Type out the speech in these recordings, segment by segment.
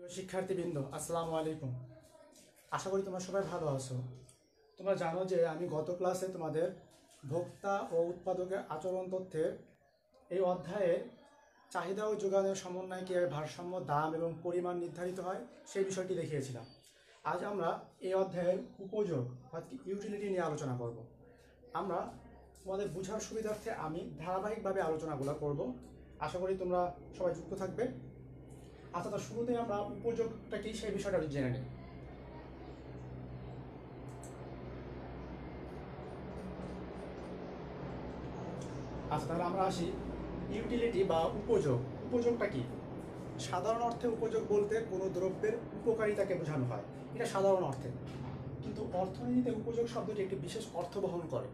প্রিয় শিক্ষার্থীবৃন্দ, আসসালামু আলাইকুম। আশা করি তোমরা সবাই ভালো আছো। তোমরা জানো যে আমি গত ক্লাসে তোমাদের ভোক্তা ও উৎপাদকের আচরণ তথ্যের এই অধ্যায়ে চাহিদা ও যোগানের সমন্বয়ে কীভাবে ভারসাম্য, দাম এবং পরিমাণ নির্ধারিত হয় সেই বিষয়টি দেখিয়েছিলাম। আজ আমরা এই অধ্যায়ের উপযোগ অর্থাৎ ইউটিলিটি নিয়ে আলোচনা করব। আমরা তোমাদের বোঝার সুবিধার্থে আমি ধারাবাহিকভাবে আলোচনাগুলো করব। আশা করি তোমরা সবাই যুক্ত থাকবে। আচ্ছা, তো শুরুতে আমরা উপযোগটা কি সেই বিষয়টা জেনে নিই। আচ্ছা, তাহলে আমরা আসি ইউটিলিটি বা উপযোগ। উপযোগটা কি? সাধারণ অর্থে উপযোগ বলতে কোনো দ্রব্যের উপকারিতাকে বোঝানো হয়, এটা সাধারণ অর্থে। কিন্তু অর্থনীতিতে উপযোগ শব্দটি একটি বিশেষ অর্থ বহন করে।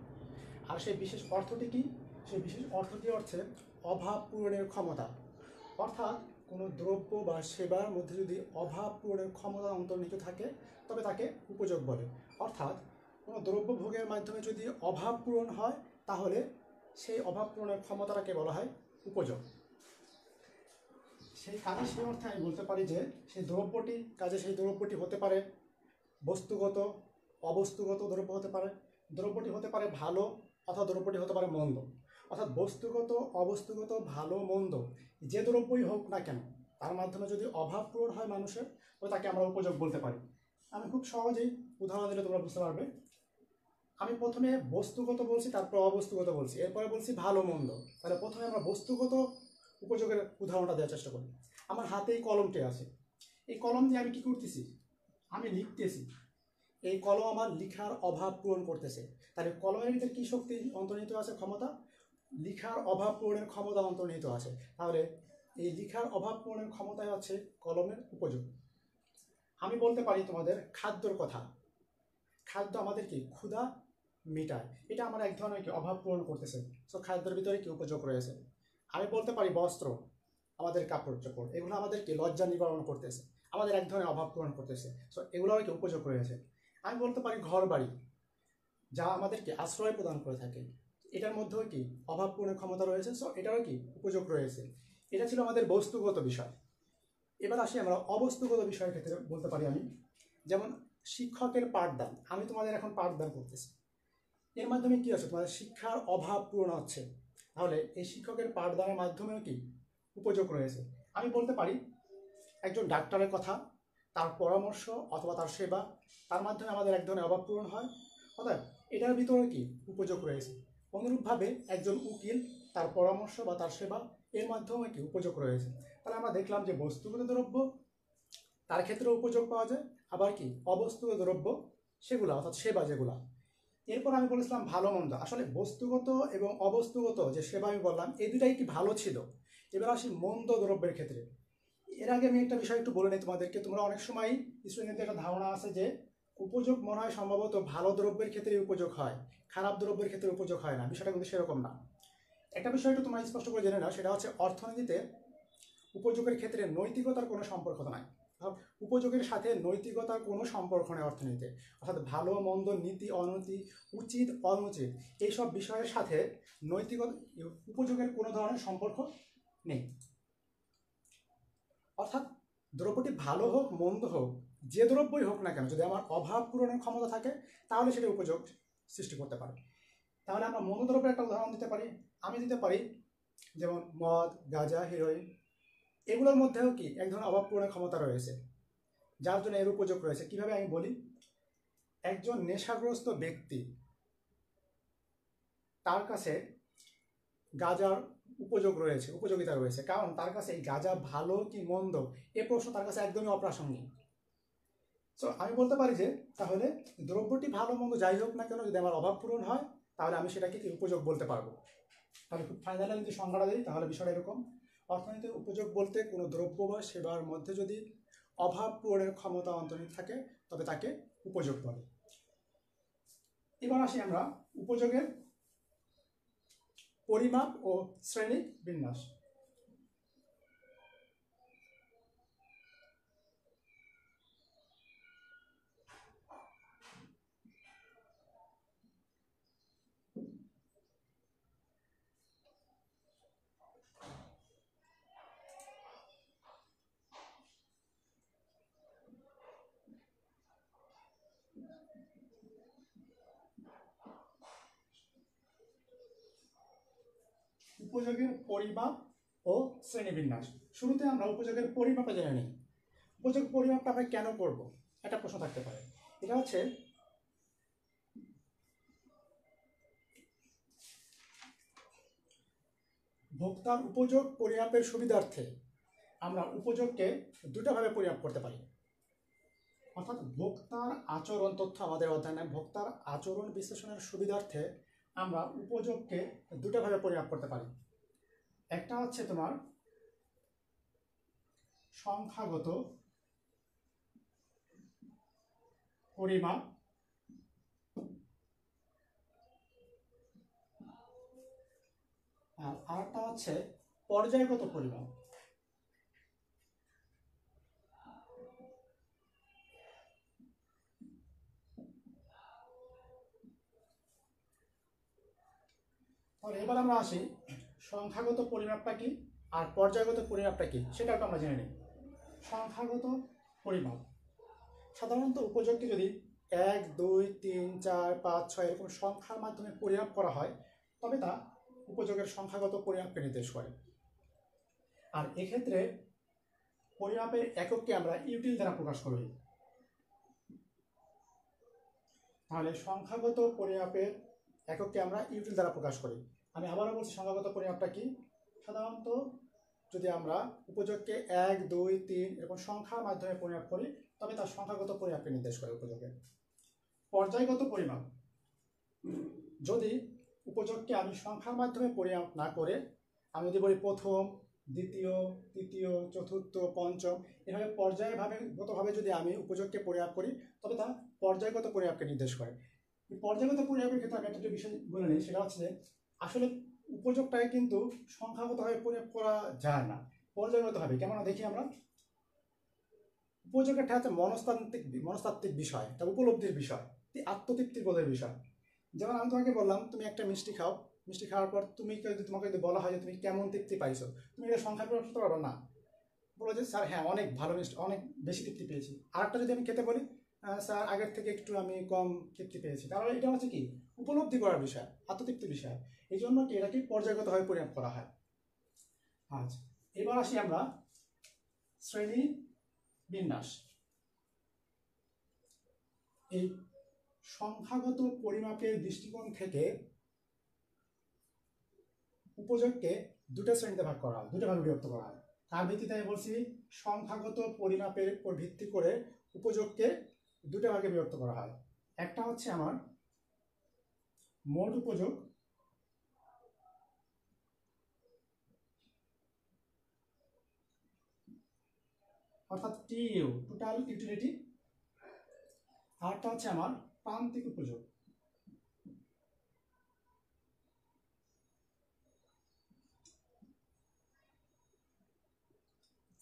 আর সেই বিশেষ অর্থটি কি? সেই বিশেষ অর্থটি হচ্ছে অভাব পূরণের ক্ষমতা। অর্থাৎ কোনো দ্রব্য বা সেবার মধ্যে যদি অভাব পূরণের ক্ষমতা অন্তর্নিহিত থাকে তবে তাকে উপযোগ বলে। অর্থাৎ কোনো দ্রব্য ভোগের মাধ্যমে যদি অভাব পূরণ হয় তাহলে সেই অভাব পূরণের ক্ষমতাটাকে বলা হয় উপযোগ। সেই কাজে সেই অর্থে আমি বলতে পারি যে সেই দ্রব্যটি হতে পারে বস্তুগত, অবস্তুগত দ্রব্য হতে পারে। দ্রব্যটি হতে পারে ভালো অথবা দ্রব্যটি হতে পারে মন্দ। অর্থাৎ বস্তুগত, অবস্তুগত, ভালো মন্দ যে দ্রব্যই হোক না কেন তার মাধ্যমে যদি অভাব পূরণ হয় মানুষের, তবে তাকে আমরা উপযোগ বলতে পারি। আমি খুব সহজেই উদাহরণ দিলে তোমরা বুঝতে পারবে। আমি প্রথমে বস্তুগত বলছি, তারপর অবস্তুগত বলছি, এরপরে বলছি ভালো মন্দ। তাহলে প্রথমে আমরা বস্তুগত উপযোগের উদাহরণটা দেওয়ার চেষ্টা করি। আমার হাতে এই কলমটি আছে, এই কলম দিয়ে আমি কি করতেছি? আমি লিখতেছি। এই কলম আমার লিখার অভাব পূরণ করতেছে। তাহলে কলমের ভিতরে কি শক্তি অন্তর্নিহিত আছে? ক্ষমতা। লিখার অভাব পূরণের ক্ষমতা অন্তর্নিহিত আছে। তাহলে এই লিখার অভাব পূরণের ক্ষমতাই হচ্ছে কলমের উপযোগ। আমি বলতে পারি তোমাদের খাদ্যর কথা। খাদ্য আমাদের কি ক্ষুধা মিটায়, এটা আমার এক ধরনের কি অভাব পূরণ করতেছে। সো খাদ্যের ভিতরে কি উপযোগ রয়েছে। আমি বলতে পারি বস্ত্র, আমাদের কাপড় চোপড়, এগুলো আমাদের কি লজ্জা নিবারণ করতেছে, আমাদের এক ধরনের অভাব পূরণ করতেছে। সো এগুলোর কি উপযোগ রয়েছে। আমি বলতে পারি ঘর বাড়ি, যা আমাদেরকে আশ্রয় প্রদান করে থাকে, এটার মধ্যেও কি অভাব পূরণের ক্ষমতা রয়েছে। সো এটারও কি উপযোগ রয়েছে। এটা ছিল আমাদের বস্তুগত বিষয়। এবার আসি আমরা অবস্তুগত বিষয়ের ক্ষেত্রে বলতে পারি আমি, যেমন শিক্ষকের পাঠদান। আমি তোমাদের এখন পাঠদান করতেছি, এর মাধ্যমে কি আছে? তোমাদের শিক্ষার অভাব পূরণ হচ্ছে। তাহলে এই শিক্ষকের পাঠদানের মাধ্যমেও কি উপযোগ রয়েছে। আমি বলতে পারি একজন ডাক্তারের কথা, তার পরামর্শ অথবা তার সেবা, তার মাধ্যমে আমাদের এক ধরনের অভাব পূরণ হয়। অর্থাৎ এটার ভিতরে কি উপযোগ রয়েছে। অনুরূপভাবে একজন উকিল, তার পরামর্শ বা তার সেবা, এর মাধ্যমে কি উপযোগ রয়েছে। তাহলে আমরা দেখলাম যে বস্তুগত দ্রব্য, তার ক্ষেত্রেও উপযোগ পাওয়া যায়। আবার কি অবস্তুগত দ্রব্য, সেগুলো অর্থাৎ সেবা যেগুলা। এরপর আমি বলেছিলাম ভালো মন্দ। আসলে বস্তুগত এবং অবস্তুগত যে সেবা আমি বললাম এই দুটাই কি ভালো ছিল। এবার আসি মন্দ দ্রব্যের ক্ষেত্রে। এর আগে আমি একটা বিষয় একটু বলে নিই তোমাদেরকে। তোমরা অনেক সময় স্টুডেন্টদের একটা ধারণা আছে যে উপযোগ মনে হয় সম্ভবত ভালো দ্রব্যের ক্ষেত্রে উপযোগ হয়, খারাপ দ্রব্যের ক্ষেত্রে উপযোগ হয় না। বিষয়টা কিন্তু সেরকম না। একটা বিষয় একটু তোমরা স্পষ্ট করে জেনে নাও, সেটা হচ্ছে অর্থনীতিতে উপযোগের ক্ষেত্রে নৈতিকতার কোনো সম্পর্ক নাই। উপযোগের সাথে নৈতিকতার কোনো সম্পর্ক নেই অর্থনীতিতে। অর্থাৎ ভালো মন্দ, নীতি অনীতি, উচিত অনুচিত, এইসব বিষয়ের সাথে নৈতিকতা, উপযোগের কোনো ধরনের সম্পর্ক নেই। অর্থাৎ দ্রব্যটি ভালো হোক মন্দ হোক, যে দ্রব্যই হোক না কেন, যদি আমার অভাব পূরণের ক্ষমতা থাকে তাহলে সেটা উপযোগ সৃষ্টি করতে পারে। তাহলে আমরা মন্দ দ্রব্যের একটা উদাহরণ দিতে পারি। আমি দিতে পারি যেমন মদ, গাঁজা, হিরোইন, এগুলোর মধ্যেও কি এক ধরনের অভাব পূরণের ক্ষমতা রয়েছে, যার জন্য এর উপযোগ রয়েছে। কিভাবে আমি বলি, একজন নেশাগ্রস্ত ব্যক্তি, তার কাছে গাঁজার উপযোগ রয়েছে, উপযোগিতা রয়েছে, কারণ তার কাছে এই গাঁজা ভালো কি মন্দ এ প্রশ্ন তার কাছে একদমই অপ্রাসঙ্গিক। সো আমি বলতে পারি যে তাহলে দ্রব্যটি ভালো মন্দ যাই হোক না কেন, যদি আমার অভাব পূরণ হয় তাহলে আমি সেটাকে কি উপযোগ বলতে পারবো। তাহলে খুব ফাইনালি যদি সংজ্ঞাটা দিই তাহলে বিষয়টা এরকম। অর্থনীতির উপযোগ বলতে কোনো দ্রব্য বা সেবার মধ্যে যদি অভাব পূরণের ক্ষমতা অন্তর্নিহিত থাকে তবে তাকে উপযোগ বলে। এবার আসি আমরা উপযোগের পরিমাপ ও শ্রেণী বিন্যাস। উপযোগের পরিমাপ ও শ্রেণীবিন্যাস। শুরুতে আমরা উপযোগের পরিমাপটা জেনে নিই। উপযোগ পরিমাপটা আমরা কেন করব, একটা প্রশ্ন থাকতে পারে। এটা হচ্ছে ভোক্তার উপযোগ পরিমাপের সুবিধার্থে আমরা উপযোগকে দুটোভাবে পরিমাপ করতে পারি। অর্থাৎ ভোক্তার আচরণ তথ্য আমাদের অধ্যয়নে ভোক্তার আচরণ বিশ্লেষণের সুবিধার্থে আমরা উপযোগকে দুটোভাবে পরিমাপ করতে পারি। একটা হচ্ছে তোমার সংখ্যাগত পরিমাপ, আর আরেকটা হচ্ছে পর্যায়গত পরিমাপ। তাহলে এবার আমরা আসি সংখ্যাগত পরিমাপটা কি আর পর্যায়গত পরিমাপটা কি সেটা একটু আমরা জেনে নিই। সংখ্যাগত পরিমাপ সাধারণত উপযোগকে যদি 1, 2, 3, 4, 5, 6 এরকম সংখ্যার মাধ্যমে পরিমাপ করা হয় তবে তা উপযোগের সংখ্যাগত পরিমাপকে নির্দেশ করে। আর এক্ষেত্রে পরিমাপের একককে আমরা ইউটিল দ্বারা প্রকাশ করি। তাহলে সংখ্যাগত পরিমাপের একককে আমরা ইউটিল দ্বারা প্রকাশ করি। আমি আবারও বলছি, সংখ্যাগত পরিমাপটা কি? সাধারণত যদি আমরা উপযোগকে 1, 2, 3 এরকম সংখ্যার মাধ্যমে পরিমাপ করি তবে তার সংখ্যাগত পরিমাপকে নির্দেশ করে উপযোগের। পর্যায়গত পরিমাপ, যদি উপযোগকে আমি সংখ্যার মাধ্যমে পরিমাপ না করে আমি যদি বলি প্রথম, দ্বিতীয়, তৃতীয়, চতুর্থ, পঞ্চম এভাবে পর্যায়গতভাবে যদি আমি উপযোগকে পরিমাপ করি তবে তা পর্যায়গত পরিমাপকে নির্দেশ করে। পর্যায়গত পরিমাপের ক্ষেত্রে আমি একটা বিষয় বলে নিই, সেটা হচ্ছে যে আসলে উপযোগটাকে কিন্তু সংখ্যাগতভাবে পরিমাপ করা যায় না, পর্যায়গতভাবে। কেমন দেখি আমরা, উপযোগ একটা হচ্ছে মনস্তাত্ত্বিক বিষয়, এটা উপলব্ধির বিষয়, আত্মতৃপ্তির বোধের বিষয়। যেমন আমি তোমাকে বললাম তুমি একটা মিষ্টি খাও, মিষ্টি খাওয়ার পর তোমাকে যদি বলা হয় যে তুমি কেমন তৃপ্তি পাইছো, তুমি এটা সংখ্যা প্রকাশ করতে পারবে না, বলো যে স্যার হ্যাঁ অনেক ভালো মিষ্টি, অনেক বেশি তৃপ্তি পেয়েছি। আর একটা যদি আমি খেতে বলি, স্যার আগের থেকে একটু আমি কম তৃপ্তি পেয়েছি, তাহলে এটা হচ্ছে কি উপলব্ধি করার বিষয়, আত্মতৃপ্তির বিষয়। এই জন্য কি এটাকে পর্যায়গতভাবে পরিমাপ করা হয়। আচ্ছা, এবার আসি আমরা শ্রেণী বিন্যাস। এই সংখ্যাগত পরিমাপের দৃষ্টিকোণ থেকে উপযোগকে দুটো শ্রেণীতে ভাগ করা হয়, দুটো ভাগে বিভক্ত করা হয়। তার ভিত্তিতে আমি বলছি সংখ্যাগত পরিমাপের উপর ভিত্তি করে উপযোগকে দুটো ভাগে বিভক্ত করা হয়। একটা হচ্ছে আমার মোট উপযোগ, অর্থাৎ টিইউ, টোটাল ইউটিলিটি। আরেকটা হচ্ছে আমার প্রান্তিক উপযোগ,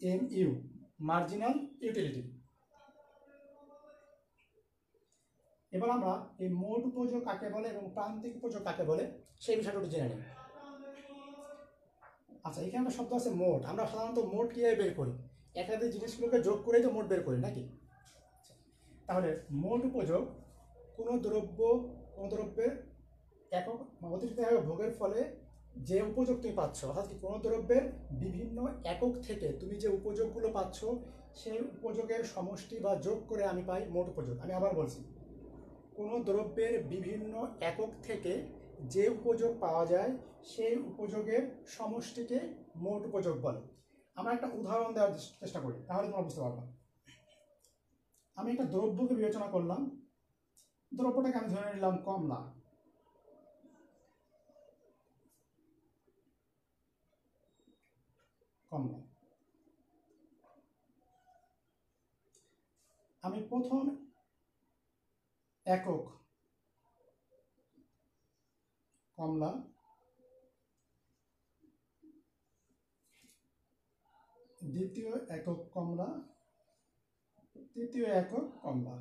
এমইউ, মার্জিনাল ইউটিলিটি। এবার আমরা এই মোট উপযোগ কাকে বলে এবং প্রান্তিক উপযোগ কাকে বলে সেই বিষয়টা একটু জেনে নিই। আচ্ছা, এখানে একটা শব্দ আছে মোট। আমরা সাধারণত মোট কিভাবে বের করি? একাধিক জিনিসগুলোকে যোগ করেই তো মোট বের করি নাকি? তাহলে মোট উপযোগ কোনো দ্রব্যের একক অতিরিক্ত ভোগের ফলে যে উপযোগ তুমি পাচ্ছ, অর্থাৎ কি কোনো দ্রব্যের বিভিন্ন একক থেকে তুমি যে উপযোগগুলো পাচ্ছ সেই উপযোগের সমষ্টি বা যোগ করে আমি পাই মোট উপযোগ। আমি আবার বলছি, কোনো দ্রব্যের বিভিন্ন একক থেকে যে উপযোগ পাওয়া যায় সেই উপযোগের সমষ্টিকে মোট উপযোগ বলে। আমরা একটা উদাহরণ দেওয়ার চেষ্টা করি, তাহলে তোমরা বুঝতে পারবে। আমি একটা দ্রব্যকে বিবেচনা করলাম, দ্রব্যটাকে আমি ধরে নিলাম কমলা। আমি প্রথম একক কমলা, দ্বিতীয় একক কমলা, তৃতীয় একক কমলা।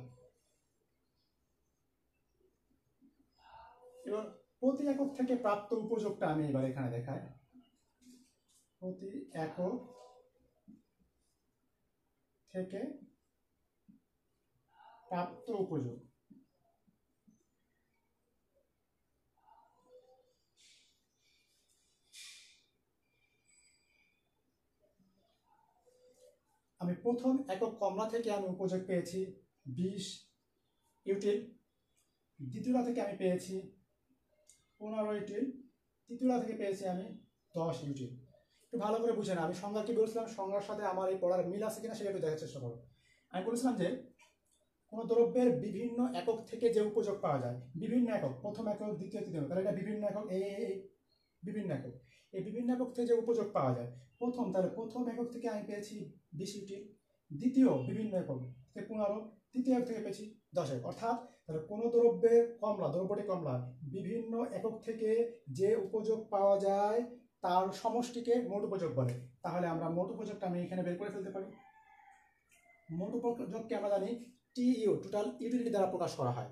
এবার প্রতি একক থেকে প্রাপ্ত উপযোগটা আমি এবার এখানে দেখাই। প্রতি একক থেকে প্রাপ্ত উপযোগ, আমি প্রথম একক কমলা থেকে আমি উপযোগ পেয়েছি 20 ইউটিল, দ্বিতীয়টা থেকে আমি পেয়েছি 15 ইউটিল, তৃতীয়টা থেকে পেয়েছি আমি 10 ইউটিল। একটু ভালো করে বুঝে না, আমি সংজ্ঞা কি বলছিলাম, সংজ্ঞার সাথে আমার এই পড়ার মিল আছে কিনা সেটা একটু দেখার চেষ্টা করো। আমি বলেছিলাম যে কোনো দ্রব্যের বিভিন্ন একক থেকে যে উপযোগ পাওয়া যায়, বিভিন্ন একক, প্রথম একক, দ্বিতীয়, তৃতীয়, তাহলে এটা বিভিন্ন একক, এই বিভিন্ন একক, এই বিভিন্ন একক থেকে যে উপযোগ পাওয়া যায়, তাহলে প্রথম একক থেকে আমি পেয়েছি 20 ইউটিল, দ্বিতীয় বিভিন্ন একক থেকে 15, তৃতীয় একক থেকে পেয়েছি 10 একক। অর্থাৎ তাহলে কোনো দ্রব্যের দ্রব্যটি কমলা বিভিন্ন একক থেকে যে উপযোগ পাওয়া যায় তার সমষ্টিকে মোট উপযোগ বলে। তাহলে আমরা মোট উপযোগটা আমি এখানে বের করে ফেলতে পারি। মোট উপযোগকে আমরা জানি টিইউ, টোটাল ইউটিলিটি দ্বারা প্রকাশ করা হয়।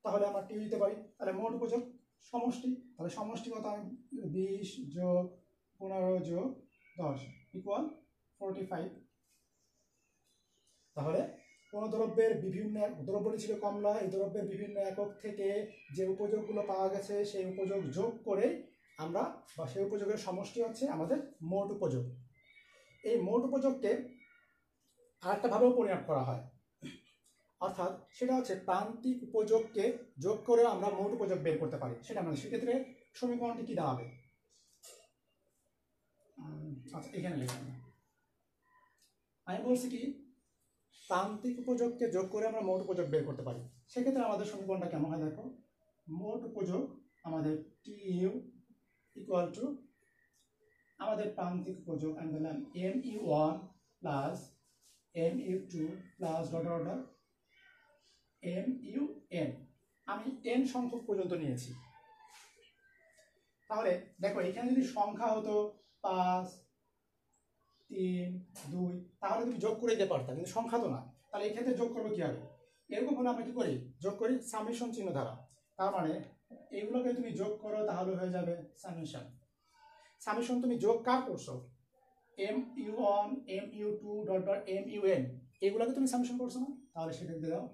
তাহলে আমরা টিইউ দিতে পারি। তাহলে মোট উপযোগ সমষ্টি, তাহলে সমষ্টি কত, আমি 20 যোগ 15 যোগ 10 ইকুয়াল 45। তাহলে কোন দ্রব্যের বিভিন্ন, দ্রব্যটি ছিল কমলা, এই দ্রব্যের বিভিন্ন একক থেকে যে উপযোগগুলো পাওয়া গেছে সেই উপযোগ যোগ করে আমরা, বা সেই উপযোগের সমষ্টি হচ্ছে আমাদের মোট উপযোগ। এই মোট উপযোগকে আরেকটা ভাবেও পরিমাপ করা হয়, অর্থাৎ সেটা হচ্ছে প্রান্তিক উপযোগকে যোগ করে আমরা মোট উপযোগ বের করতে পারি। সেটা মানে সেক্ষেত্রে সমীকরণটি কি দাঁড়াবে, আচ্ছা এখানে লিখলাম, আমি বলছি কি প্রান্তিক উপযোগকে যোগ করে আমরা মোট উপযোগ বের করতে পারি। সেক্ষেত্রে আমাদের সমীকরণটা কেমন হয় দেখো, মোট উপযোগ আমাদের টিইউ ইকুয়াল টু আমাদের প্রান্তিক উপযোগ আমি দিলাম MU1 plus MU2 plus dot dot MUN, আমি n সংখ্যক পর্যন্ত নিয়েছি। তাহলে দেখো এখানে যদি সংখ্যা হতো 5, 3, 2, তাহলে তুমি যোগ করে দিতে পারতাম, কিন্তু সংখ্যা তো না। তাহলে এই ক্ষেত্রে যোগ করবো কি হবে, এরকম হলে আমরা কি করি, যোগ করি সামেশন চিহ্ন দ্বারা। তার মানে এইগুলোকে তুমি যোগ করো তাহলে হয়ে যাবে সামেশন। সামেশন তুমি যোগ কার করছো, MU1 MU2 dot dot MUN, এগুলোকে তুমি সামেশন করছো না, তাহলে সেক্ষেত্রে দাও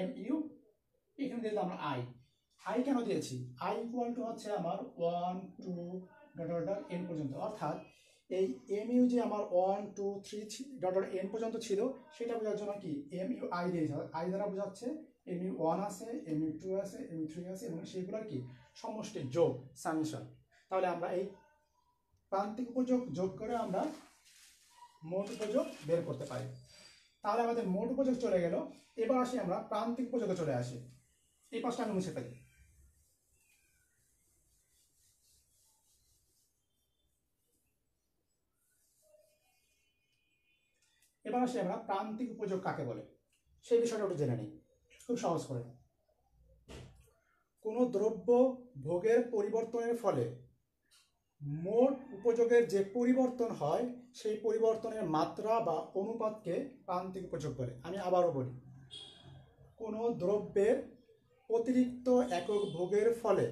MU, এখানে দিলাম আমরা I কেন দিয়েছি, I ইকুয়াল টু হচ্ছে আমার 1 2 ডট ডট n পর্যন্ত। অর্থাৎ এই MU যে আমার 1 2 3 ডট ডট n পর্যন্ত ছিল সেটা বোঝার জন্য কি MUI দিয়েছে, I দ্বারা বোঝাচ্ছে MU1 আছে, MU2 আছে, MU3 আছে, এবং সেগুলোর কি সমষ্টি যোগ সামেশন। তাহলে আমরা এই প্রান্তিক উপযোগ যোগ করে আমরা মোট উপযোগ বের করতে পারি। তাহলে আমাদের মোট উপযোগ চলে গেল। এবার আসি আমরা প্রান্তিক উপযোগে চলে আসি, এই পাশটা আমি মুছে ফেলি। এবার আসি আমরা প্রান্তিক উপযোগ কাকে বলে সেই বিষয়টা একটু জেনে নিই খুব সহজ করে। কোনো দ্রব্য ভোগের পরিবর্তনের ফলে মোট উপযোগের যে পরিবর্তন হয় সেই পরিবর্তনের মাত্রা বা অনুপাতকে প্রান্তিক উপযোগ বলে। আমি আবারও বলি, কোনো দ্রব্যের অতিরিক্ত একক ভোগের ফলে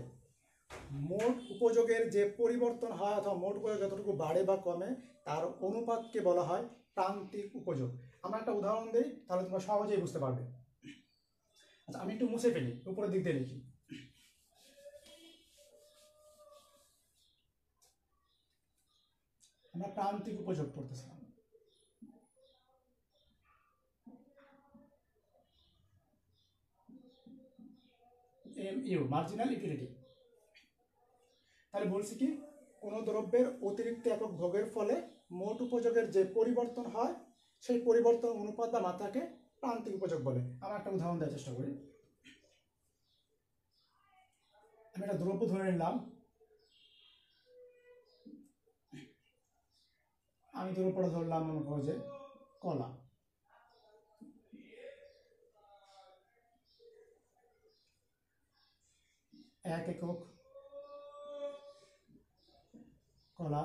মোট উপযোগের যে পরিবর্তন হয় অথবা মোট উপযোগ যতটুকু বাড়ে বা কমে তার অনুপাতকে বলা হয় প্রান্তিক উপযোগ। আমরা একটা উদাহরণ দিই তাহলে তোমরা সহজেই বুঝতে পারবে। আচ্ছা আমি একটু মুছে ফেলি, উপরের দিক দিয়ে লিখি। আমরা প্রান্তিক উপযোগ পড়তেছিলাম, MU মার্জিনাল ইউটিলিটি। তাহলে বলছি কি কোনো দ্রব্যের অতিরিক্ত একক ভোগের ফলে মোট উপযোগের যে পরিবর্তন হয় সেই পরিবর্তন অনুপাত বা মাত্রাকে প্রান্তিক উপযোগ বলে। আমরা একটা উদাহরণ দেওয়ার চেষ্টা করি। আমি একটা দ্রব্য ধরে নিলাম, আমি দ্রব্যটা ধরলাম মনে করো যে কলা। এক একক কলা,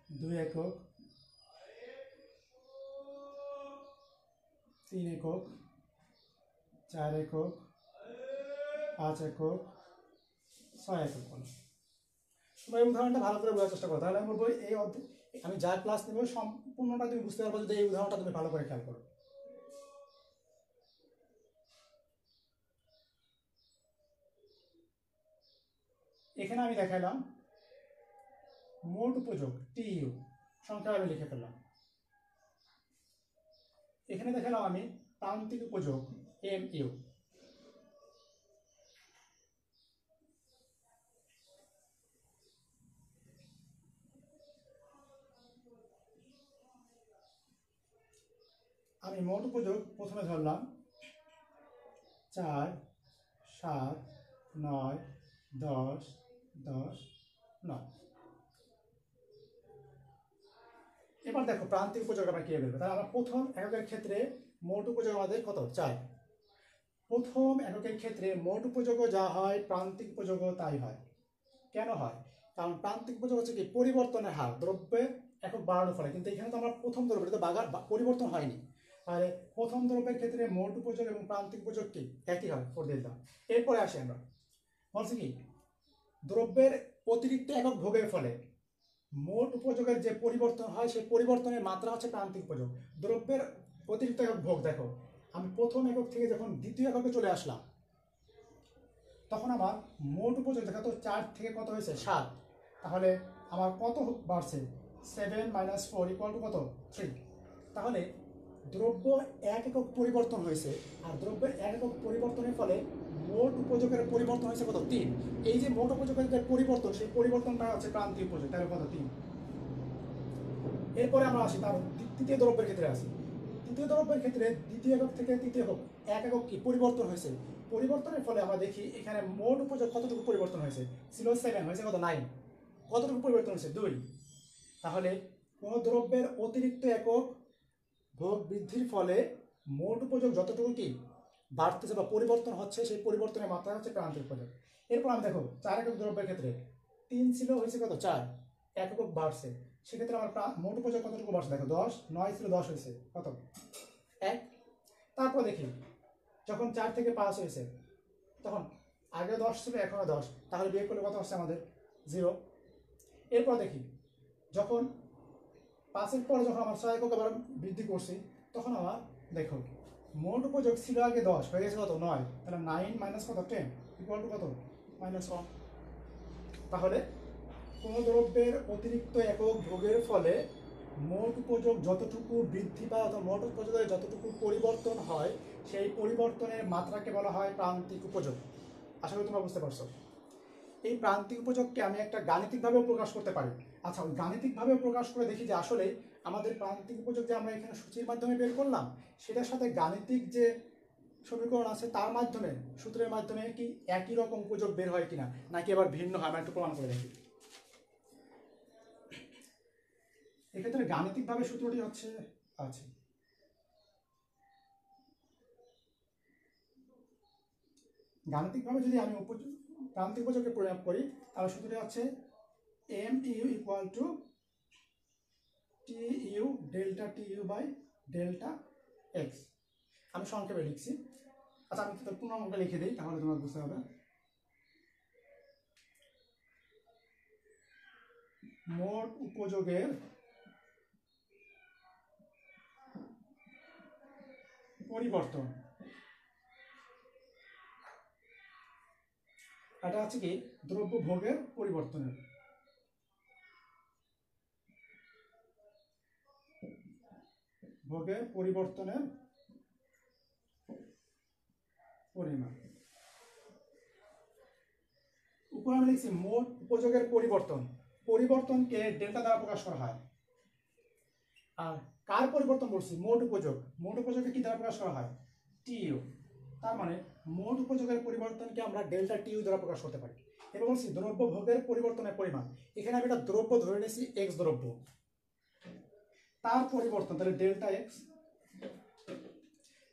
2 একক, 3 একক, 4 একক, 5 একক, 6 একক কলা। তোমরা এই উদাহরণটা ভালো করে বোঝার চেষ্টা করো, তাহলে আমি বলবো এই আমি যা ক্লাস নেব সম্পূর্ণটা তুমি বুঝতে পারবো যদি এই উদাহরণটা তুমি ভালো করে খেয়াল করো। এখানে আমি দেখালাম মোট উপযোগ টিইউ, সংখ্যা আমি লিখে ফেললাম। এখানে দেখালাম আমি প্রান্তিক উপযোগ এম ইউ। আমি মোট উপযোগ প্রথমে ধরলাম 4, 7, 9, 10, 10, 9। এবার দেখো প্রান্তিক উপযোগ আমরা কিভাবে বেরোবে। তাহলে আমরা প্রথম এককের ক্ষেত্রে মোট উপযোগ আমাদের কত 4। প্রথম এককের ক্ষেত্রে মোট উপযোগও যা হয় প্রান্তিক উপযোগও তাই হয়। কেন হয়? কারণ প্রান্তিক উপযোগ হচ্ছে কি পরিবর্তনের হার দ্রব্যের একক বাড়ানোর ফলে, কিন্তু এখানে তো আমরা প্রথম দ্রব্যের পরিবর্তন হয়নি। তাহলে প্রথম দ্রব্যের ক্ষেত্রে মোট উপযোগ এবং প্রান্তিক উপযোগ কি একই হয়, করে দিলাম। এরপরে আসি আমরা বলছি কি দ্রব্যের অতিরিক্ত একক ভোগের ফলে মোট উপযোগের যে পরিবর্তন হয় সেই পরিবর্তনের মাত্রা হচ্ছে প্রান্তিক উপযোগ। দ্রব্যের অতিরিক্ত একক ভোগ, দেখো আমি প্রথম একক থেকে যখন দ্বিতীয় এককে চলে আসলাম তখন আমার মোট উপযোগ দেখা তো 4 থেকে কত হয়েছে 7, তাহলে আমার কত বাড়ছে 7 - 4 = কত 3। তাহলে দ্রব্য এক একক পরিবর্তন হয়েছে, আর দ্রব্যের এক একক পরিবর্তনের ফলে মোট উপযোগের পরিবর্তন হয়েছে কত 3। এই যে মোট উপযোগের যে পরিবর্তন সেই পরিবর্তনটা হচ্ছে প্রান্তিক উপযোগ, তাহলে কত 3। এরপরে আমরা আসি তার তৃতীয় দ্রব্যের ক্ষেত্রে আসি। তৃতীয় দ্রব্যের ক্ষেত্রে দ্বিতীয় একক থেকে তৃতীয় একক এক একক কি পরিবর্তন হয়েছে। পরিবর্তনের ফলে আমরা দেখি এখানে মোট উপযোগ কতটুকু পরিবর্তন হয়েছে, ছিল 7 হয়েছে কত 9। কতটুকু পরিবর্তন হয়েছে 2। তাহলে কোনো দ্রব্যের অতিরিক্ত একক ভোগ বৃদ্ধির ফলে মোট উপযোগ যতটুকু কি বাড়তেছে বা পরিবর্তন হচ্ছে সেই পরিবর্তনের মাত্রা হচ্ছে প্রান্তিক উপযোগ। এরপর আমি দেখো 4 একক দ্রব্যের ক্ষেত্রে 3 ছিল হয়েছে কত 4, এক একক বাড়ছে, সেক্ষেত্রে আমার মোট উপযোগ কতটুকু বাড়ছে দেখো 10, 9 ছিল 10 হয়েছে কত 1। তারপর দেখি যখন 4 থেকে 5 হয়েছে তখন আগে 10 ছিল এখনো 10, তাহলে বিয়োগ করলে কত হচ্ছে আমাদের 0। এরপর দেখি যখন 5-এর পরে যখন আমার 6 একক আবার বৃদ্ধি করছি তখন আমার দেখো মোট উপযোগ ছিল আগে 10 হয়ে গেছে কত 9, তাহলে 9 - কত 10 = কত -1। তাহলে কোনো দ্রব্যের অতিরিক্ত একক ভোগের ফলে মোট উপযোগ যতটুকু বৃদ্ধি পায় অথবা মোট উপযোগের যতটুকু পরিবর্তন হয় সেই পরিবর্তনের মাত্রাকে বলা হয় প্রান্তিক উপযোগ। আশা করি তোমরা বুঝতে পারছো। এই প্রান্তিক উপযোগকে আমি একটা গাণিতিকভাবেও প্রকাশ করতে পারি। আচ্ছা, ওই গাণিতিকভাবেও প্রকাশ করে দেখি যে আসলে আমাদের প্রান্তিক উপযোগ যে আমরা এখানে সূচির মাধ্যমে বের করলাম সেটার সাথে গাণিতিক যে সমীকরণ আছে তার মাধ্যমে সূত্রের মাধ্যমে কি একই রকম উপযোগ বের হয় কিনা, নাকি আবার ভিন্ন হয়, আমরা একটু প্রমাণ করে দেখি। এক্ষেত্রে গাণিতিকভাবে সূত্রটি হচ্ছে আছে গাণিতিকভাবে যদি আমি প্রান্তিক উপযোগকে প্রয়োগ করি তাহলে সূত্রটি হচ্ছে M U equal to T U delta T U by delta X. আমি সংক্ষেপে লিখছি। আচ্ছা, আমি পূর্ণাঙ্গটা লিখে দিই তাহলে তোমার বুঝতে হবে। মোট উপযোগের পরিবর্তন, এটা হচ্ছে কি দ্রব্য ভোগের পরিবর্তনের পরিমাণ। উপরে আমি লিখছি মোট উপযোগের পরিবর্তনকে ডেল্টা দ্বারা প্রকাশ করা হয়। আর কার পরিবর্তন বলছি মোট উপযোগকে কি দ্বারা প্রকাশ করা হয় টিইউ। তার মানে মোট উপযোগের পরিবর্তনকে আমরা ডেল্টা টিইউ দ্বারা প্রকাশ করতে পারি। এবার বলছি দ্রব্য ভোগের পরিবর্তনের পরিমাণ। এখানে আমি একটা দ্রব্য ধরে নিয়েছি এক্স দ্রব্য, তার পরিবর্তন তাহলে ডেল্টা এক্স।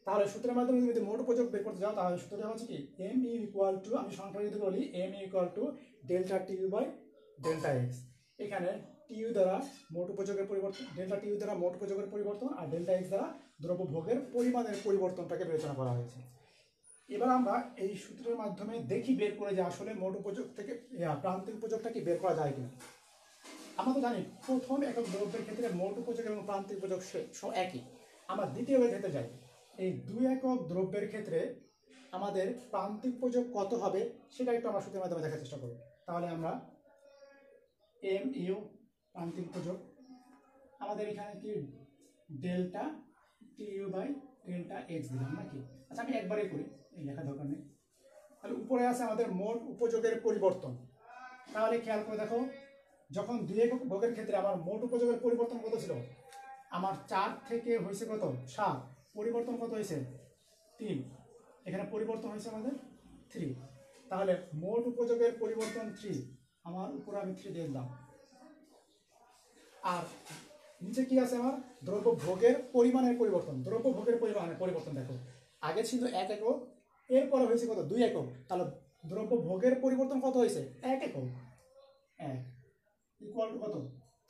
তাহলে সূত্রের মাধ্যমে যদি মোট উপযোগ বের করতে যাও তাহলে সূত্রটা হচ্ছে কি এম ইউ ইকুয়াল টু, আমি সংখ্যা যদি বলি M U equal to delta TU by delta X. এখানে টিইউ দ্বারা মোট উপযোগের পরিবর্তন, ডেল্টা টিইউ দ্বারা মোট উপযোগের পরিবর্তন, আর ডেল্টা এক্স দ্বারা দ্রব্য ভোগের পরিমাণের পরিবর্তনটাকে বিবেচনা করা হয়েছে। এবার আমরা এই সূত্রের মাধ্যমে দেখি বের করে যে আসলে মোট উপযোগ থেকে প্রান্তিক উপযোগটা কি বের করা যায় কিনা। আমরা তো জানি প্রথম একক দ্রব্যের ক্ষেত্রে মোট উপযোগ এবং প্রান্তিক উপযোগ একই। আমরা দ্বিতীয় ক্ষেত্রে যাই, এই 2 একক দ্রব্যের ক্ষেত্রে আমাদের প্রান্তিক উপযোগ কত হবে সেটা একটু আমরা সূত্রের মাধ্যমে দেখার চেষ্টা করব। তাহলে আমরা এম ইউ প্রান্তিক উপযোগ, আমাদের এখানে কি delta T U by delta X দিলাম নাকি। আচ্ছা আমি একবারে করি, এই লেখা দরকার নেই। তাহলে উপরে আছে আমাদের মোট উপযোগের পরিবর্তন। তাহলে খেয়াল করে দেখো, যখন 2 একক ভোগের ক্ষেত্রে আমার মোট উপযোগের পরিবর্তন কত ছিল, আমার 4 থেকে হয়েছে কত 7, পরিবর্তন কত হয়েছে 3, এখানে পরিবর্তন হয়েছে আমাদের 3। তাহলে মোট উপযোগের পরিবর্তন 3, আমার উপরে আমি 3 দিয়ে দিলাম। আর নিচে কি আছে আমার, দ্রব্য ভোগের পরিমাণের পরিবর্তন। দ্রব্য ভোগের পরিমাণের পরিবর্তন দেখো, আগে ছিল 1 একক, এরপরে হয়েছে কত 2 একক। তাহলে দ্রব্য ভোগের পরিবর্তন কত হয়েছে 1 একক, 1 ইকুয়াল টু কত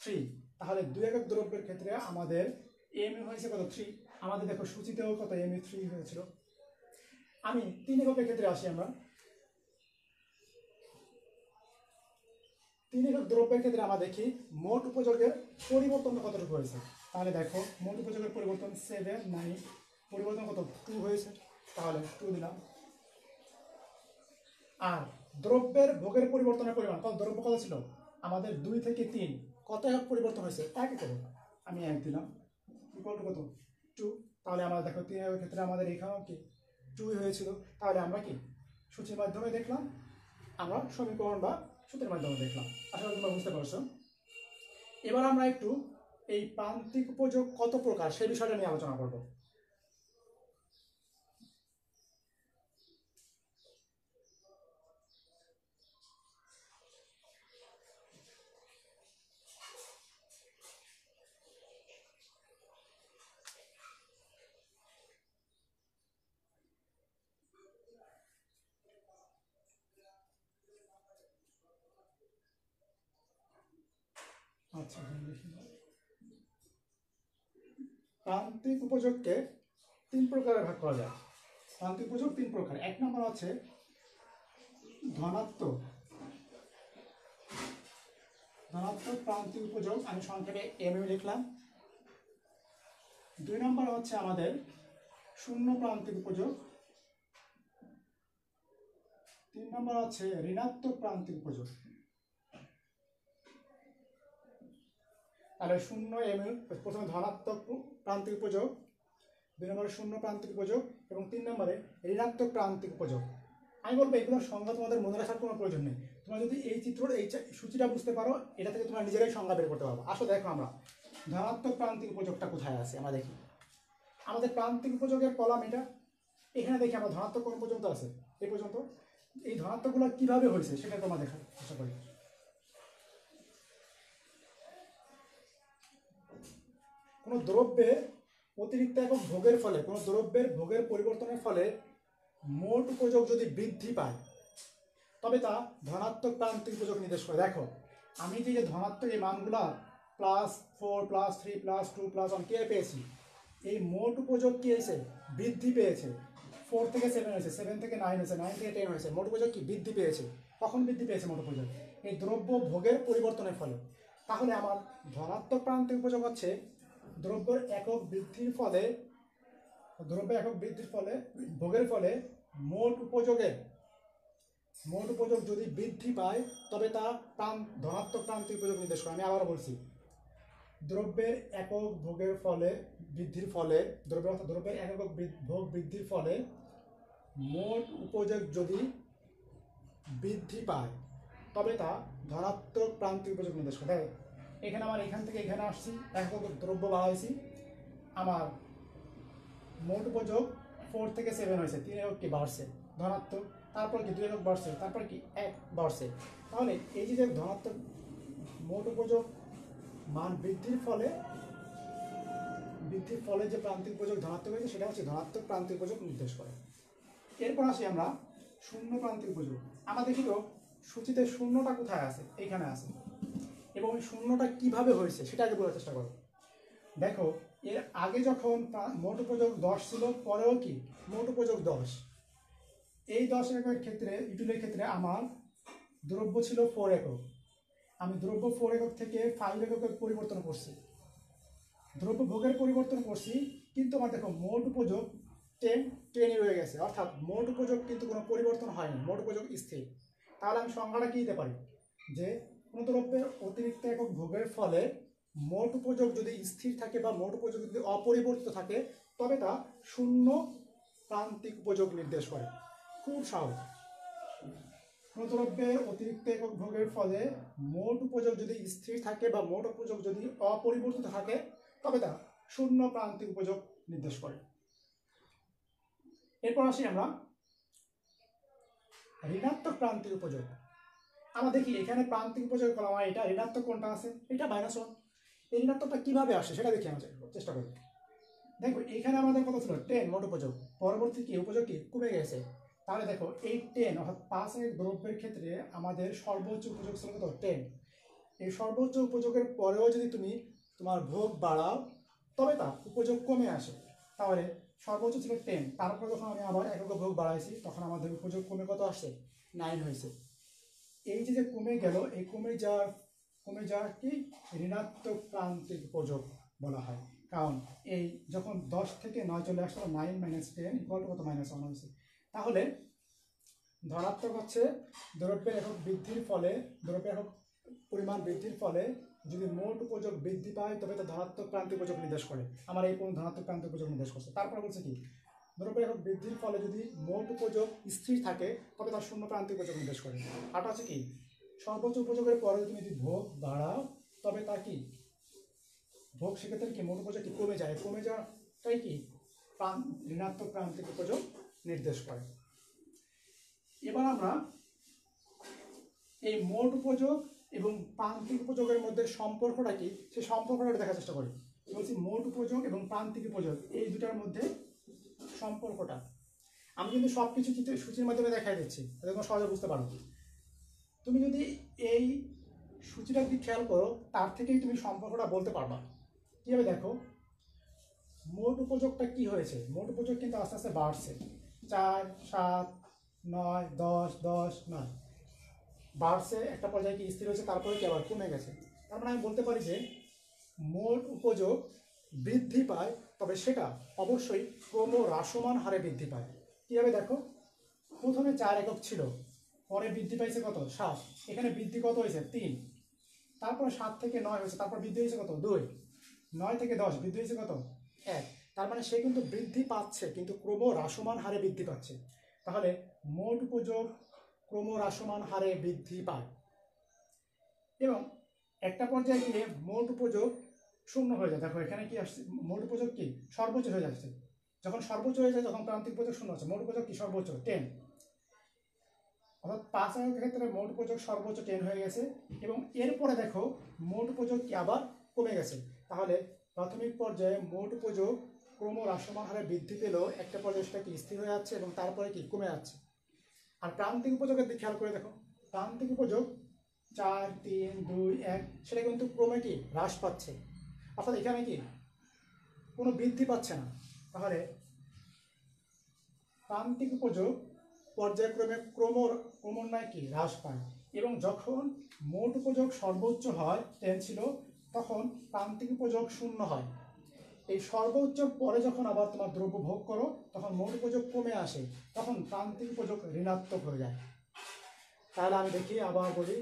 3। তাহলে 2 একক দ্রব্যের ক্ষেত্রে আমাদের এম হয়েছে কত 3। আমাদের দেখো সূচিতেও কত এম 3 হয়েছিল। আমি 3 এককের ক্ষেত্রে আসি। আমরা 3 একক দ্রব্যের ক্ষেত্রে আমরা দেখি মোট উপযোগের পরিবর্তন কতটুকু হয়েছে। তাহলে দেখো মোট উপযোগের পরিবর্তন 7, 9, পরিবর্তন কত 2 হয়েছে, তাহলে 2 দিলাম। আর দ্রব্যের ভোগের পরিবর্তনের পরিমাণ কত, দ্রব্য কত ছিল আমাদের 2 থেকে 3, কত একক পরিবর্তন হয়েছে 1 একক, আমি 1 দিলাম ইকুয়াল টু কত 2। তাহলে আমরা দেখো 3 একের ক্ষেত্রে আমাদের এখানেও কি 2 হয়েছিল। তাহলে আমরা কি সূচির মাধ্যমে দেখলাম, আমরা সমীকরণ বা সূত্রের মাধ্যমে দেখলাম। আশা করি তোমরা বুঝতে পারছো। এবার আমরা একটু এই প্রান্তিক উপযোগ কত প্রকার সেই বিষয়টা নিয়ে আলোচনা করব। আচ্ছা, প্রান্তিক উপযোগকে 3 প্রকারে ভাগ করা যায়। প্রান্তিক উপযোগ 3 প্রকার। 1 নম্বর আছে ধনাত্মক প্রান্তিক উপযোগ, আমি সংক্ষেপে এমইউ লিখলাম। 2 নম্বর হচ্ছে আমাদের শূন্য প্রান্তিক উপযোগ। 3 নম্বর হচ্ছে ঋণাত্মক প্রান্তিক উপযোগ। তাহলে শূন্য এমইউ, প্রথমে ধনাত্মক প্রান্তিক উপযোগ, 2 নম্বরে শূন্য প্রান্তিক উপযোগ এবং 3 নম্বরে ঋণাত্মক প্রান্তিক উপযোগ। আমি বলবো এগুলোর সংজ্ঞা তোমাদের মনে রাখার কোনো প্রয়োজন নেই। তোমরা যদি এই চিত্রের এই সূচিটা বুঝতে পারো, এটা থেকে তোমরা নিজেরাই সংজ্ঞা বের করতে পারবো। আসো দেখো আমরা ধনাত্মক প্রান্তিক উপযোগটা কোথায় আছে আমরা দেখি। আমাদের প্রান্তিক উপযোগের কলাম এটা, এখানে দেখি আমরা ধনাত্মক কোন পর্যন্ত আছে, এই পর্যন্ত। এই ধনাত্মকগুলো কিভাবে হয়েছে সেটা তোমরা দেখার চেষ্টা করি। কোনো দ্রব্যের অতিরিক্ত একক ভোগের ফলে, কোনো দ্রব্যের ভোগের পরিবর্তনের ফলে মোট উপযোগ যদি বৃদ্ধি পায়, তবে তা ধনাত্মক প্রান্তিক উপযোগ নির্দেশ করে। দেখো আমি যে ধনাত্মক এই মানগুলা +4, +3, +2, +1 কে পেয়েছি, এই মোট উপযোগ কি হয়েছে বৃদ্ধি পেয়েছে। 4 থেকে 7 হয়েছে, 7 থেকে 9 হয়েছে, 9 থেকে 10 হয়েছে, মোট উপযোগ কি বৃদ্ধি পেয়েছে। কখন বৃদ্ধি পেয়েছে মোট উপযোগ? এই দ্রব্য ভোগের পরিবর্তনের ফলে। তাহলে আমার ধনাত্মক প্রান্তিক উপযোগ হচ্ছে দ্রব্যের একক বৃদ্ধির ফলে, ভোগের ফলে মোট উপযোগ যদি বৃদ্ধি পায়, তবে তা ধনাত্মক প্রান্তিক উপযোগ নির্দেশ করে। আমি আবার বলছি, দ্রব্যের একক ভোগের ফলে বৃদ্ধির ফলে, দ্রব্যের একক ভোগ বৃদ্ধির ফলে মোট উপযোগ যদি বৃদ্ধি পায়, তবে তা ধনাত্মক প্রান্তিক উপযোগ নির্দেশ করে। এখানে আমার এখান থেকে এখানে আসছি, একক দ্রব্য বাড়াইছি, আমার মোট উপযোগ 4 থেকে 7 হয়েছে, 3 একক কি বাড়ছে ধনাত্মক, তারপর কি 2 একক বাড়ছে, তারপর কি 1 বাড়ছে। তাহলে এই যে ধনাত্মক মোট উপযোগ মান বৃদ্ধির ফলে যে প্রান্তিক উপযোগ ধনাত্মক হয়েছে, সেটা হচ্ছে ধনাত্মক প্রান্তিক উপযোগ নির্দেশ করে। এরপর আসি আমরা শূন্য প্রান্তিক উপযোগ। আমরা দেখি তো সূচিতে শূন্যটা কোথায় আছে, এইখানে আছে, এবং এই শূন্যটা কিভাবে হয়েছে সেটা আগে বোঝার চেষ্টা করো। দেখো এর আগে যখন মোট উপযোগ 10 ছিল, পরেও কি মোট উপযোগ 10। এই 10 এককের ক্ষেত্রে, ইউটিলের ক্ষেত্রে আমার দ্রব্য ছিল 4 একক। আমি দ্রব্য 4 একক থেকে 5 এককের পরিবর্তন করছি, দ্রব্য ভোগের পরিবর্তন করছি, কিন্তু আমার দেখো মোট উপযোগ 10 রয়ে গেছে, অর্থাৎ মোট উপযোগ কিন্তু কোনো পরিবর্তন হয়নি, মোট উপযোগ স্থির। তাহলে আমি সংজ্ঞাটা কি দিতে পারি, যে কোনো দ্রব্যের অতিরিক্ত একক ভোগের ফলে মোট উপযোগ যদি স্থির থাকে বা মোট উপযোগ যদি অপরিবর্তিত থাকে, তবে তা শূন্য প্রান্তিক উপযোগ নির্দেশ করে। খুব সহজ। কোনো দ্রব্যের অতিরিক্ত একক ভোগের ফলে মোট উপযোগ যদি স্থির থাকে বা মোট উপযোগ যদি অপরিবর্তিত থাকে তবে তা শূন্য প্রান্তিক উপযোগ নির্দেশ করে। এরপর আসি আমরা ঋণাত্মক প্রান্তিক উপযোগ। আমরা দেখি এখানে প্রান্তিক উপযোগ বলা হয়, এটা ঋণাত্মক কোনটা আছে, এটা -1। এই ঋণাত্মকটা কিভাবে আসে সেটা দেখি আমরা চেষ্টা করি। দেখো এখানে আমাদের কত ছিল 10 মোট উপযোগ, পরবর্তী কি উপযোগ কি কমে গেছে। তাহলে দেখো এই 10 অর্থাৎ 5 এর দ্রব্যের ক্ষেত্রে আমাদের সর্বোচ্চ উপযোগ ছিল কত 10। এই সর্বোচ্চ উপযোগের পরেও যদি তুমি তোমার ভোগ বাড়াও তবে তা উপযোগ কমে আসে। তাহলে সর্বোচ্চ ছিল 10, তারপর যখন আমি আবার একক ভোগ বাড়াইছি তখন আমাদের উপযোগ কমে কত আসছে 9 হয়েছে। এই যে কমে গেল, এই কমে যাওয়ার কি ঋণাত্মক প্রান্তিক উপযোগ বলা হয়। কারণ এই যখন 10 থেকে 9 চলে আসলো 9 - 10 = কত -1 হয়েছে। তাহলে ধনাত্মক হচ্ছে দ্রব্যের একক বৃদ্ধির ফলে, দ্রব্যের একক পরিমাণ বৃদ্ধির ফলে যদি মোট উপযোগ বৃদ্ধি পায় তবে তা ধনাত্মক প্রান্তিক উপযোগ নির্দেশ করে। আমার এই কোন ধনাত্মক প্রান্তিক উপযোগ নির্দেশ করছে। তারপরে বলছে কি দ্রব্যের একক বৃদ্ধির ফলে যদি মোট উপযোগ স্থির থাকে তবে তার শূন্য প্রান্তিক উপযোগ নির্দেশ করে। আরটা হচ্ছে কি সর্বোচ্চ উপযোগের পরে তুমি যদি ভোগ বাড়াও তবে তা কি ভোগ সেক্ষেত্রে কি মোট উপযোগ কি কমে যায়, কমে যাওয়াটাই কি ঋণাত্মক প্রান্তিক উপযোগ নির্দেশ করে। এবার আমরা এই মোট উপযোগ এবং প্রান্তিক উপযোগের মধ্যে সম্পর্কটা কি সেই সম্পর্কটা দেখার চেষ্টা করি। বলছি মোট উপযোগ এবং প্রান্তিক উপযোগ এই দুটার মধ্যে সম্পর্কটা আমি কিন্তু সবকিছু সূচির মাধ্যমে দেখাই দিচ্ছি, তাহলে তোমরা সহজে বুঝতে পারো। তুমি যদি এই সূচিটা যদি খেয়াল করো তার থেকেই তুমি সম্পর্কটা বলতে পারবা। কিভাবে দেখো, মোট উপযোগটা কি হয়েছে, মোট উপযোগ কিন্তু আস্তে আস্তে বাড়ছে, 4, 7, 9, 10, 10, 9 বাড়ছে, একটা পর্যায়ে কি স্থির হয়েছে, তারপরে কি আবার কমে গেছে। তার মানে আমি বলতে পারি যে মোট উপযোগ বৃদ্ধি পায়, তবে সেটা অবশ্যই ক্রমহ্রাসমান হারে বৃদ্ধি পায়। কিভাবে দেখো, প্রথমে 4 একক ছিল, পরে বৃদ্ধি পাইছে কত 7, এখানে বৃদ্ধি কত হয়েছে 3, তারপরে 7 থেকে 9 হয়েছে, তারপর বৃদ্ধি হয়েছে কত 2, 9 থেকে 10 বৃদ্ধি হয়েছে কত 1। তার মানে সে কিন্তু বৃদ্ধি পাচ্ছে কিন্তু ক্রমহ্রাসমান হারে বৃদ্ধি পাচ্ছে। তাহলে মোট উপযোগ ক্রমহ্রাসমান হারে বৃদ্ধি পায় এবং একটা পর্যায়ে গিয়ে মোট উপযোগ শূন্য হয়ে যায়। দেখো এখানে কি আসছে, মোট উপযোগ কি সর্বোচ্চ হয়ে যাচ্ছে, যখন সর্বোচ্চ হয়ে যায় তখন প্রান্তিক উপযোগ শূন্য হচ্ছে, মোট উপযোগ কি সর্বোচ্চ 10, অর্থাৎ 5 এককের ক্ষেত্রে মোট উপযোগ সর্বোচ্চ 10 হয়ে গেছে এবং এরপরে দেখো মোট উপযোগ কি আবার কমে গেছে। তাহলে প্রাথমিক পর্যায়ে মোট উপযোগ ক্রমহ্রাসমান হারে বৃদ্ধি পেলেও একটা পর্যায়ে সেটা কি স্থির হয়ে যাচ্ছে এবং তারপরে কি কমে যাচ্ছে। আর প্রান্তিক উপযোগের দিকে খেয়াল করে দেখো, প্রান্তিক উপযোগ 4, 3, 2, 1 সেটা কিন্তু ক্রমে কি হ্রাস পাচ্ছে, অর্থাৎ এখানে কি কোনো বৃদ্ধি পাচ্ছে না। তাহলে প্রান্তিক উপযোগ পর্যায়ক্রমে ক্রমান্বয়ে কি হ্রাস পায় এবং যখন মোট উপযোগ সর্বোচ্চ হয় 10 ছিল তখন প্রান্তিক উপযোগ শূন্য হয়। এই সর্বোচ্চ পরে যখন আবার তোমার দ্রব্য ভোগ করো তখন মোট উপযোগ কমে আসে, তখন প্রান্তিক উপযোগ ঋণাত্মক হয়ে যায়। তাহলে আমি দেখি আবার বলি,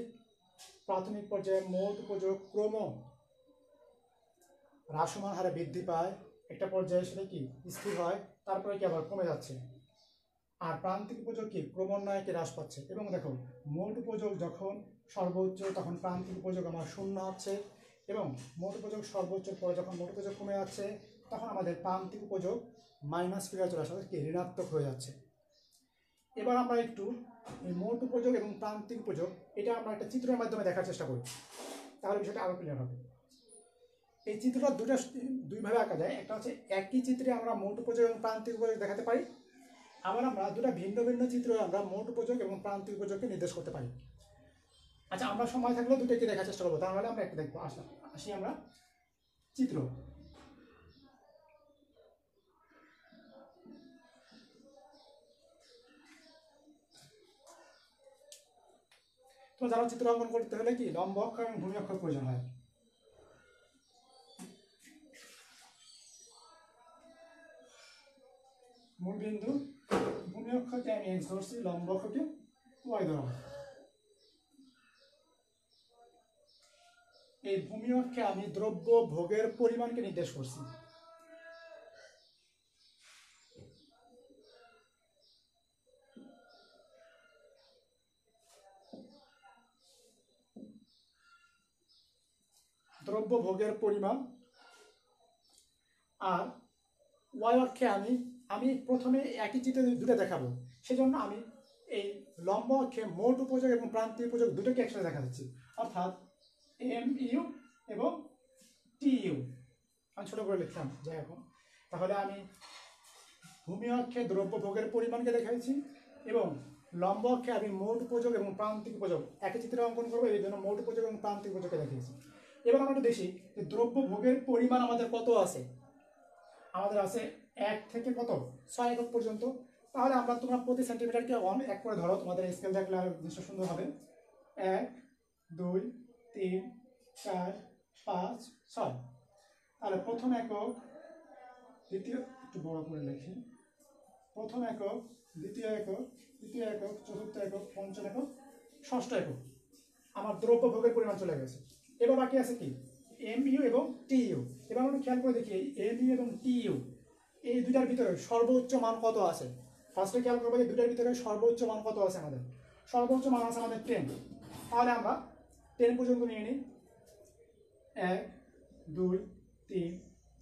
প্রাথমিক পর্যায়ে মোট উপযোগ ক্রমহ্রাসমান হারে বৃদ্ধি পায়, একটা পর্যায়ে সেটা কি স্থির হয়, তারপরে কি আবার কমে যাচ্ছে। আর প্রান্তিক উপযোগ কি ক্রমান্বয়ে কি হ্রাস পাচ্ছে। এবং দেখো মোট উপযোগ যখন সর্বোচ্চ তখন প্রান্তিক উপযোগ আমার শূন্য হচ্ছে এবং মোট উপযোগ সর্বোচ্চের পরে যখন মোট উপযোগ কমে যাচ্ছে তখন আমাদের প্রান্তিক উপযোগ মাইনাস ফিগার চলে আসে, কি ঋণাত্মক হয়ে যাচ্ছে। এবার আমরা একটু এই মোট উপযোগ এবং প্রান্তিক উপযোগ এটা আমরা একটা চিত্রের মাধ্যমে দেখার চেষ্টা করি, তাহলে বিষয়টা আরো ক্লিয়ার হবে। এই চিত্রটা দুইভাবে আঁকা যায়, একটা হচ্ছে একই চিত্রে আমরা মোট উপযোগ এবং প্রান্তিক উপযোগ দেখাতে পারি, আবার আমরা দুটা ভিন্ন ভিন্ন চিত্রে আমরা মোট উপযোগ এবং প্রান্তিক উপযোগকে নির্দেশ করতে পারি। আচ্ছা আমরা সময় থাকলে দুটোকে দেখার চেষ্টা করবো, তাহলে আমরা একটা দেখবো। আসি আমরা চিত্র। তো যারা চিত্র অঙ্কন করতে হলে কি লম্ব অক্ষ এবং ভূমি অক্ষর প্রয়োজন হয়। মূল বিন্দু ভূমি অক্ষকে আমি x ধরছি, লম্ব অক্ষকে y ধরা হয়। এই ভূমি অক্ষে আমি দ্রব্য ভোগের পরিমাণকে নির্দেশ করছি। দ্রব্য ভোগের পরিমাণ, আর ওয়াই অক্ষে আমি প্রথমে একই চিত্রে দুটো দেখাবো, সেজন্য আমি এই লম্ব অক্ষে মোট উপযোগ এবং প্রান্তিক উপযোগ দুটোকে একসাথে দেখা যাচ্ছে, অর্থাৎ এম ইউ এবং টি ইউ। আমি ছোট করে লিখলাম যাই এখন। তাহলে আমি ভূমি অক্ষে দ্রব্য ভোগের পরিমাণকে দেখাইছি এবং লম্ব অক্ষে আমি মোট উপযোগ এবং প্রান্তিক উপযোগ একই চিত্রে অঙ্কন করবো, এই জন্য মোট উপযোগ এবং প্রান্তিক উপযোগকে দেখিয়েছি। এবার আমরা দেখি যে দ্রব্য ভোগের পরিমাণ আমাদের কত আছে। আমাদের আছে 1 থেকে কত 6 একক পর্যন্ত। তাহলে তোমরা প্রতি সেন্টিমিটারকে 1 করে ধরো, তোমাদের স্কেল দেখলে আরো জিনিসটা সুন্দর হবে। 1 2 3 4 5 6। তাহলে প্রথম একক, দ্বিতীয়, একটু বড় করে লিখি, প্রথম একক, দ্বিতীয় একক, তৃতীয় একক, চতুর্থ একক, পঞ্চম একক, ষষ্ঠ একক আমার দ্রব্য ভোগের পরিমাণ চলে গেছে। এবার বাকি আছে কি এম ইউ এবং টি ইউ। এবার আমরা খেয়াল করে দেখি এম ইউ এবং টি ইউ এই দুটার ভিতরে সর্বোচ্চ মান কত আছে। ফার্স্টে খেয়াল করবো যে দুটার ভিতরে সর্বোচ্চ মান কত আছে। আমাদের সর্বোচ্চ মান আছে আমাদের 10। তাহলে আমরা 10 পর্যন্ত নিয়ে নিই। 1 2 3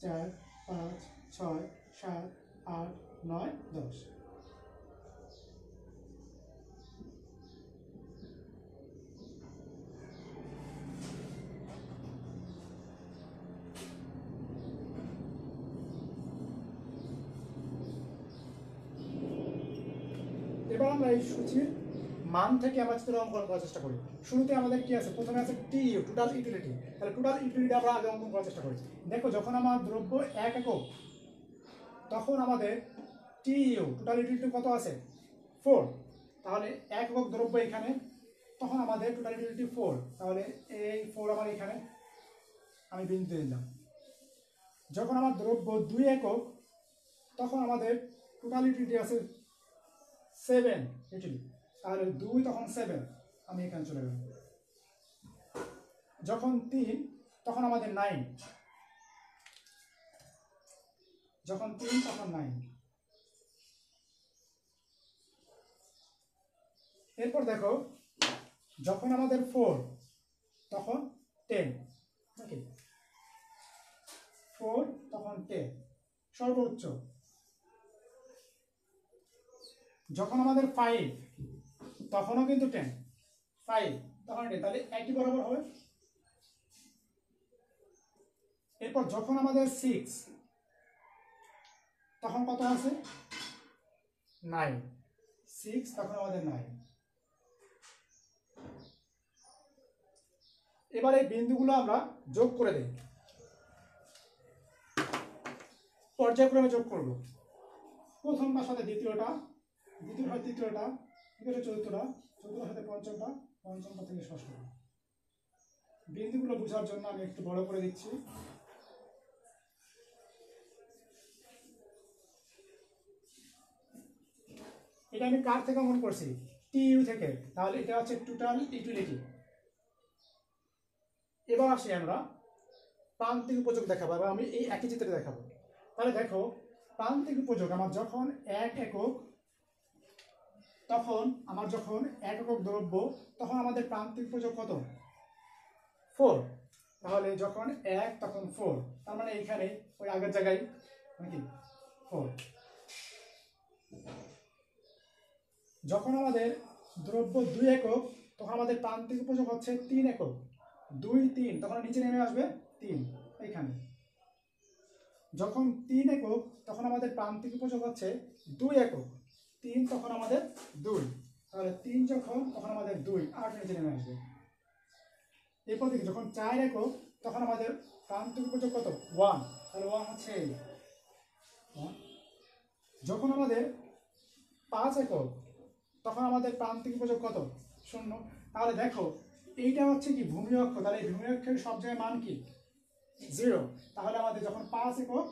4 5 6 7 8 9 10। এবার আমরা এই সূচির মান থেকে আমরা চিত্র অঙ্কন করার চেষ্টা করি। শুরুতে আমাদের কি আছে, প্রথমে আছে টি ইউ, টোটাল ইউটিলিটি। তাহলে টোটাল ইউটিলিটি আমরা আগে অঙ্কন করার চেষ্টা করি। দেখো যখন আমার দ্রব্য 1 একক, তখন আমাদের টি ইউ টোটাল ইউটিলিটি কত আছে 4। তাহলে 1 একক দ্রব্য এখানে, তখন আমাদের টোটাল ইউটিলিটি 4। তাহলে এই 4 আমার এখানে আমি বিন্দু দিলাম। যখন আমার দ্রব্য 2 একক, তখন আমাদের টোটাল ইউটিলিটি আছে 7 ইউটিলিটি। তাহলে 2 তখন 7, আমি এখানে চলে গেলাম। যখন 3, তখন আমাদের 9। যখন 3 তখন 9। এরপর দেখো যখন আমাদের 4, তখন 10 নাকি 4 তখন 10 সর্বোচ্চ। যখন আমাদের 5, তখনও কিন্তু 10, 5 তখন 10, তাহলে একই বরাবর হবে। এরপর যখন আমাদের 6, তখন কত আছে 9, 6 তখন আমাদের 9। এবার এই বিন্দুগুলো আমরা যোগ করে দেই, পর্যায়ক্রমে যোগ করব। প্রথমটার সাথে দ্বিতীয়টা, দ্বিতীয়টার সাথে তৃতীয়টা, তৃতীয়টা চতুর্থটা, চতুর্থটার সাথে পঞ্চমটা, পঞ্চমটা থেকে ষষ্ঠটা। বিন্দুগুলো বোঝার জন্য আমি একটু বড় করে দিচ্ছি। এটা আমি কার থেকে অঙ্কন করছি, টি ইউ থেকে। তাহলে এটা হচ্ছে টোটাল ইউটিলিটি। এবার আসি আমরা প্রান্তিক উপযোগ দেখাবো, এবং আমি এই একই চিত্রে দেখাবো। তাহলে দেখো প্রান্তিক উপযোগ আমার যখন 1 একক, তখন আমার যখন 1 একক দ্রব্য, তখন আমাদের প্রান্তিক উপযোগ কত 4। তাহলে যখন 1 তখন 4, তার মানে এইখানে ওই আগের জায়গায় নাকি 4। যখন আমাদের দ্রব্য 2 একক, তখন আমাদের প্রান্তিক উপযোগ হচ্ছে 3 একক। 2 3, তখন নিচে নেমে আসবে 3 এইখানে। যখন 3 একক, তখন আমাদের প্রান্তিক উপযোগ হচ্ছে 2 একক। 3 তখন আমাদের 2, তাহলে 3 যখন, তখন আমাদের 2 আর নিচে নেমে আসবে। এরপর দেখি যখন 4 একক, তখন আমাদের প্রান্তিক উপযোগ কত 1, তাহলে 1 হচ্ছে এই 1। যখন আমাদের 5 একক, তখন আমাদের প্রান্তিক উপযোগ কত 0। তাহলে দেখো এইটা হচ্ছে কি ভূমি অক্ষ, তাহলে এই ভূমি অক্ষের সব জায়গায় মান কি 0। তাহলে আমাদের যখন 5 একক,